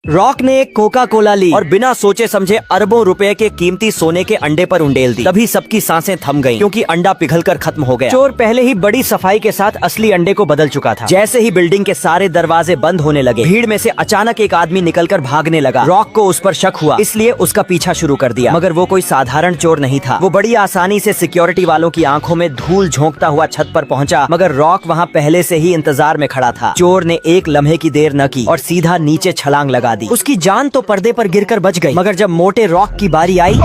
Rock ने एक Coca Cola ली और बिना सोचे समझे अरबों रुपए के कीमती सोने के अंडे पर उंडेल दी। तभी सबकी सांसें थम गईं, क्योंकि अंडा पिघलकर खत्म हो गया। चोर पहले ही बड़ी सफाई के साथ असली अंडे को बदल चुका था। जैसे ही बिल्डिंग के सारे दरवाजे बंद होने लगे, भीड़ में से अचानक एक आदमी निकलकर भागने लगा। रॉक को उस पर शक हुआ, इसलिए उसका पीछा शुरू कर दिया। मगर वो कोई साधारण चोर नहीं था। वो बड़ी आसानी से सिक्योरिटी वालों की आंखों में धूल झोंकता हुआ छत पर पहुंचा, मगर रॉक वहां पहले से ही इंतजार में खड़ा था। चोर ने एक लम्हे की देर न की और सीधा नीचे छलांग लगा दी। उसकी जान तो पर्दे पर गिरकर बच गई, मगर जब मोटे रॉक की बारी आई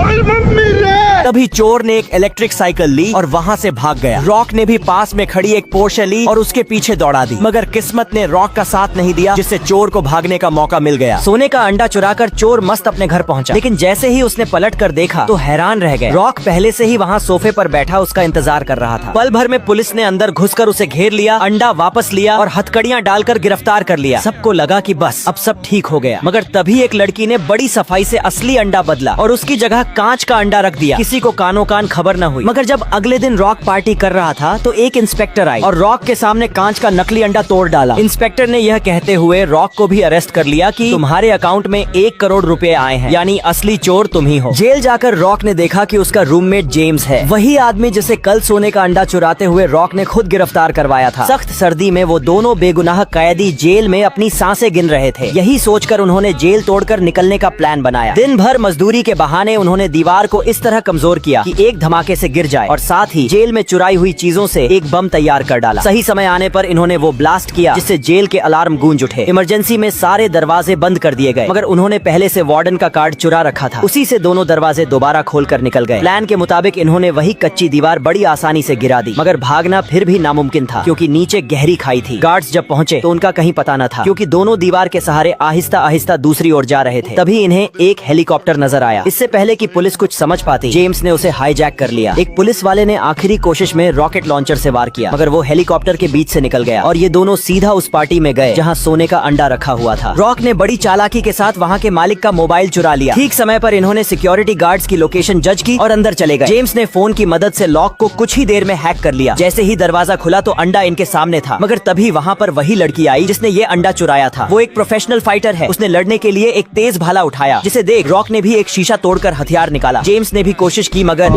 तभी चोर ने एक इलेक्ट्रिक साइकिल ली और वहाँ से भाग गया। रॉक ने भी पास में खड़ी एक पोर्शे ली और उसके पीछे दौड़ा दी, मगर किस्मत ने रॉक का साथ नहीं दिया, जिससे चोर को भागने का मौका मिल गया। सोने का अंडा चुराकर चोर मस्त अपने घर पहुंचा, लेकिन जैसे ही उसने पलट कर देखा तो हैरान रह गए। रॉक पहले से ही वहाँ सोफे पर बैठा उसका इंतजार कर रहा था। पल भर में पुलिस ने अंदर घुसकर उसे घेर लिया, अंडा वापस लिया और हथकड़ियाँ डालकर गिरफ्तार कर लिया। सबको लगा कि बस अब सब ठीक हो गया, मगर तभी एक लड़की ने बड़ी सफाई से असली अंडा बदला और उसकी जगह कांच का अंडा रख दिया। किसी को कानों कान खबर न हुई। मगर जब अगले दिन रॉक पार्टी कर रहा था तो एक इंस्पेक्टर आई और रॉक के सामने कांच का नकली अंडा तोड़ डाला। इंस्पेक्टर ने यह कहते हुए रॉक को भी अरेस्ट कर लिया कि तुम्हारे अकाउंट में 1 करोड़ रुपए आए हैं, यानी असली चोर तुम ही हो। जेल जाकर रॉक ने देखा कि उसका रूममेट जेम्स है, वही आदमी जिसे कल सोने का अंडा चुराते हुए रॉक ने खुद गिरफ्तार करवाया था। सख्त सर्दी में वो दोनों बेगुनाह कैदी जेल में अपनी सांसें गिन रहे थे। यही सोचकर उन्होंने जेल तोड़कर निकलने का प्लान बनाया। दिन भर मजदूरी के बहाने उन्होंने दीवार को इस तरह कमजोर किया कि एक धमाके से गिर जाए, और साथ ही जेल में चुराई हुई चीजों से एक बम तैयार कर डाला। सही समय आने पर इन्होंने वो ब्लास्ट किया जिससे जेल के अलार्म गूंज उठे। इमरजेंसी में सारे दरवाजे बंद कर दिए गए, मगर उन्होंने पहले से वार्डन का कार्ड चुरा रखा था। उसी से दोनों दरवाजे दोबारा खोलकर निकल गए। प्लान के मुताबिक इन्होंने वही कच्ची दीवार बड़ी आसानी से गिरा दी, मगर भागना फिर भी नामुमकिन था, क्योंकि नीचे गहरी खाई थी। गार्ड्स जब पहुंचे तो उनका कहीं पता न था, क्योंकि दोनों दीवार के सहारे आहिस्ता आहिस्ता दूसरी ओर जा रहे थे। तभी इन्हें एक हेलीकॉप्टर नजर आया। इससे पहले कि पुलिस कुछ समझ पाती, जेम्स ने उसे हाईजैक कर लिया। एक पुलिस वाले ने आखिरी कोशिश में रॉकेट लॉन्चर से वार किया, मगर वो हेलीकॉप्टर के बीच से निकल गया और ये दोनों सीधा उस पार्टी में गए जहां सोने का अंडा रखा हुआ था। रॉक ने बड़ी चालाकी के साथ वहां के मालिक का मोबाइल चुरा लिया। ठीक समय पर इन्होंने सिक्योरिटी गार्ड्स की लोकेशन जज की और अंदर चले गए। जेम्स ने फोन की मदद से लॉक को कुछ ही देर में हैक कर लिया। जैसे ही दरवाजा खुला तो अंडा इनके सामने था, मगर तभी वहाँ पर वही लड़की आई जिसने ये अंडा चुराया था। वो एक प्रोफेशनल फाइटर है। उसने लड़ने के लिए एक तेज भाला उठाया, जिसे देख रॉक ने भी एक शीशा तोड़कर हथियार निकाला। जेम्स ने भी कोशिश की, मगर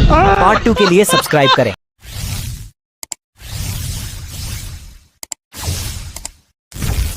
पार्ट 2 के लिए सब्सक्राइब करें।